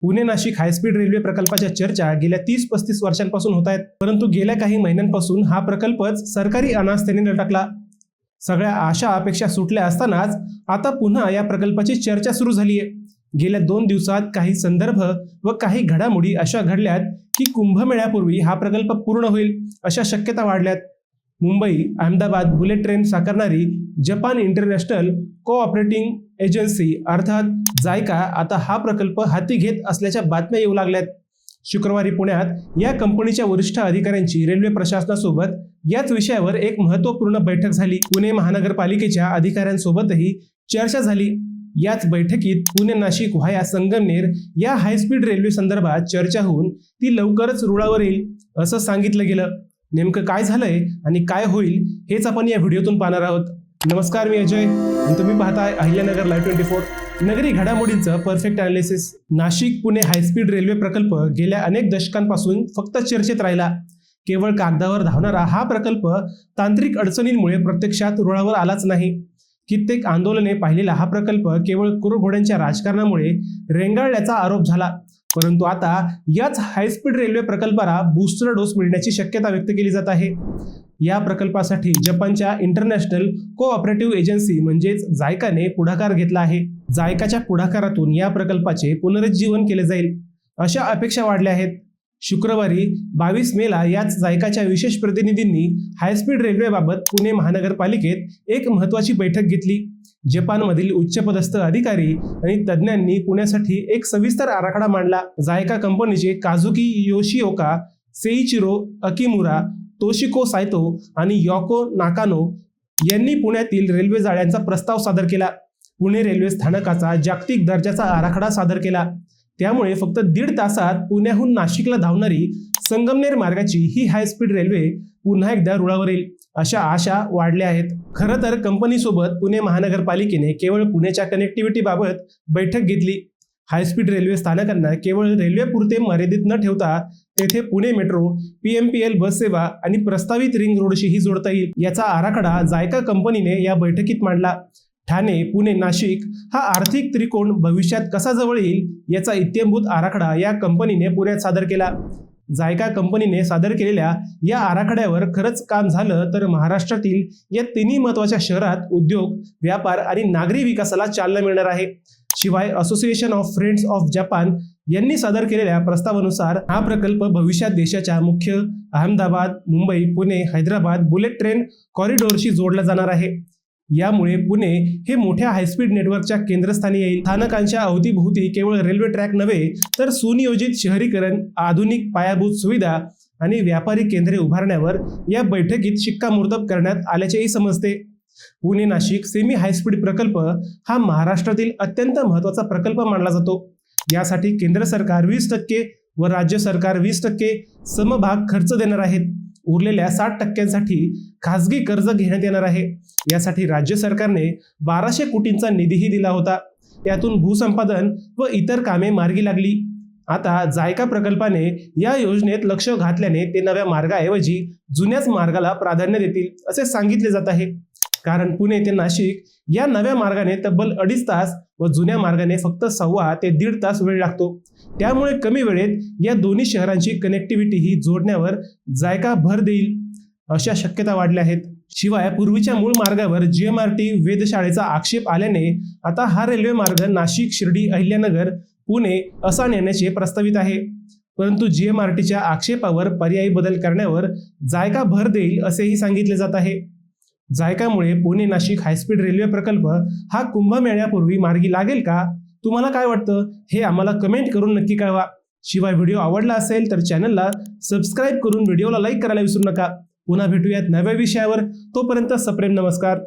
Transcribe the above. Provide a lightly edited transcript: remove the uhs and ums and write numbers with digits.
Pune Nashik high speed railway प्रकल्पाच्या चर्चा गेल्या 30-35 वर्षांपासून होत आहेत, परंतु गेल्या काही महिन्यांपासून हा प्रकल्पच सरकारी अनास्थेने लटकला। सगळ्या आशा अपेक्षा सुटल्या असतानाच आता पुन्हा या प्रकल्पाची चर्चा सुरू झाली आहे। गेल्या 2 दिवसात काही संदर्भ व काही घडामोडी अशा घडल्यात की कुंभमेळ्यापूर्वी हा प्रकल्प पूर्ण होईल अशा शक्यता वाढल्यात। मुंबई अहमदाबाद बुलेट ट्रेन साकारणारी जपान इंटरनॅशनल कोऑपरेटिंग एजन्सी अर्थात जायका आता हा प्रकल्प हाती घेत असल्याच्या बातम्या येऊ लागल्यात। शुक्रवारी पुण्यात या कंपनीच्या वरिष्ठ अधिकाऱ्यांची रेल्वे प्रशासनासोबत याच विषयावर एक महत्त्वपूर्ण बैठक झाली। पुणे महानगरपालिकेच्या अधिकाऱ्यांसोबतही चर्चा झाली। याच बैठकीत पुणे नाशिक व्हाया संगमनेर या हायस्पीड रेल्वे संदर्भात चर्चा होऊन ती लवकरच रुळावर येईल असं सांगितलं गेलं। नेमकं काय झालंय आणि काय होईल हेच आपण या व्हिडिओतून पाहणार आहोत। नमस्कार, मी अजय आणि तुम्ही पाहताय अहिल्यानगर लाईव्ह 24। नगरी घडामोडींचं perfect analysis. Nashik Pune high speed railway प्रकल्प गेल्या अनेक दशकांपासून फक्त चर्चेत राहिला। केवळ कागदावर धावणारा हा प्रकल्प तांत्रिक अडचणींमुळे प्रत्यक्षात रुळावर आलाच नाही। कित्येक आंदोलने पाहिलेला हा प्रकल्प केवळ कुरघोड्यांच्या राजकारणामुळे रेंगाळल्याचा आरोप झाला। परंतु आता याच हायस्पीड रेल्वे प्रकल्पाला बूस्टर डोस मिळण्याची शक्यता व्यक्त केली जात आहे। या प्रकल्पासाठी जपानच्या इंटरनॅशनल कोऑपरेटिव्ह एजन्सी म्हणजेच जायकाने पुढाकार घेतला आहे। जायकाच्या पुढाकारातून या प्रकल्पाचे पुनरुज्जीवन केले जाईल अशा अपेक्षा वाढल्या आहेत। शुक्रवारी 22 मेला याच जायकाच्या विशेष प्रतिनिधींनी हायस्पीड रेल्वेबाबत पुणे महानगरपालिकेत एक महत्त्वाची बैठक घेतली। जपानमधील उच्चपदस्थ अधिकारी आणि तज्ज्ञांनी पुण्यासाठी एक सविस्तर आराखडा मांडला। जायका कंपनीचे काझुकी योशिओका, सेइचिरो अकिमुरा, तोशिको सायतो आणि योको नाकानो यांनी पुण्यातील रेल्वे जाळ्यांचा प्रस्ताव सादर केला। पुणे रेल्वे स्थानकाचा जागतिक दर्जाचा आराखडा सादर केला। त्यामुळे फक्त 1.5 तासात पुण्याहून नाशिकला धावणारी संगमनेर मार्गाची ही हायस्पीड रेल्वे पुन्हा एकदा रुळावर येईल अशा आशा वाढल्या आहेत। खरं तर कंपनीसोबत पुणे महानगरपालिकेने केवळ पुण्याच्या कनेक्टिव्हिटी बाबत बैठक घेतली। हायस्पीड रेल्वे स्थानकांना केवळ रेल्वेपुरते मर्यादित न ठेवता तेथे पुणे मेट्रो, PMPL बस सेवा आणि प्रस्तावित रिंग रोडशीही जोडता येईल याचा आराखडा जायका कंपनीने या बैठकीत मांडला। ठाणे, पुणे, नाशिक हा आर्थिक त्रिकोण भविष्यात कसा जवळ येईल याचा इत्थंभूत आराखडा या कंपनीने पुण्यात सादर केला। जायका कंपनीने सादर केलेल्या या आराखड्यावर खरंच काम झालं तर महाराष्ट्रातील या तिन्ही महत्त्वाच्या शहरात उद्योग, व्यापार आणि नागरी विकासाला चालना मिळणार आहे। शिवाय association of friends of Japan यांनी सादर केलेल्या प्रस्तावानुसार हा प्रकल्प भविष्यात देशाच्या मुख्य अहमदाबाद, मुंबई, पुणे, हैदराबाद बुलेट ट्रेन कॉरिडॉरशी जोडला जाणार आहे। यामुळे पुणे हे मोठ्या हायस्पीड नेटवर्कच्या केंद्रस्थानी येईल। स्थानकांच्या अवतीभोवती केवळ रेल्वे ट्रॅक नव्हे तर सुनियोजित शहरीकरण, आधुनिक पायाभूत सुविधा आणि व्यापारी केंद्रे उभारण्यावर या बैठकीत शिक्कामोर्तब करण्यात आल्याचेही समजते। पुणे नाशिक सेमी हायस्पीड प्रकल्प हा महाराष्ट्रातील अत्यंत महत्त्वाचा प्रकल्प मानला जातो। यासाठी केंद्र सरकार 20% व राज्य सरकार 20% समभाग खर्च देणार आहेत। उरलेल्या 60% खासगी कर्ज घेण्यात येणार आहे। यासाठी राज्य सरकारने 1200 कोटींचा निधीही दिला होता। त्यातून भूसंपादन व इतर कामे मार्गी लागली। आता जायका प्रकल्पाने या योजनेत लक्ष घातल्याने ते नव्या मार्गाऐवजी जुन्याच मार्गाला प्राधान्य देतील असे सांगितले जात आहे। कारण पुणे ते नाशिक या नव्या मार्गाने तब्बल 2.5 तास व जुन्या मार्गाने फक्त 1.25 ते 1.5 तास वेळ लागतो। त्यामुळे कमी वेळेत या दोन्ही शहरांची कनेक्टिव्हिटी ही जोडण्यावर जायका भर देईल अशा शक्यता वाढल्या आहेत। शिवाय पूर्वीच्या मूळ मार्गावर GMRT वेधशाळेचा आक्षेप आल्याने आता हा रेल्वे मार्ग नाशिक, शिर्डी, अहिल्यानगर, पुणे असा नेण्याचे प्रस्तावित आहे। परंतु GMRTच्या आक्षेपावर पर्यायी बदल करण्यावर जायका भर देईल असेही सांगितले जात आहे। जायकामुळे पुणे नाशिक हायस्पीड रेल्वे प्रकल्प हा कुंभमेळ्यापूर्वी मार्गी लागेल का? तुम्हाला काय वाटतं हे आम्हाला कमेंट करून नक्की कळवा। शिवाय व्हिडिओ आवडला असेल तर चॅनलला सबस्क्राईब करून व्हिडिओला लाईक करायला विसरू नका। पुन्हा भेटूयात नव्या विषयावर, तोपर्यंत सप्रेम नमस्कार।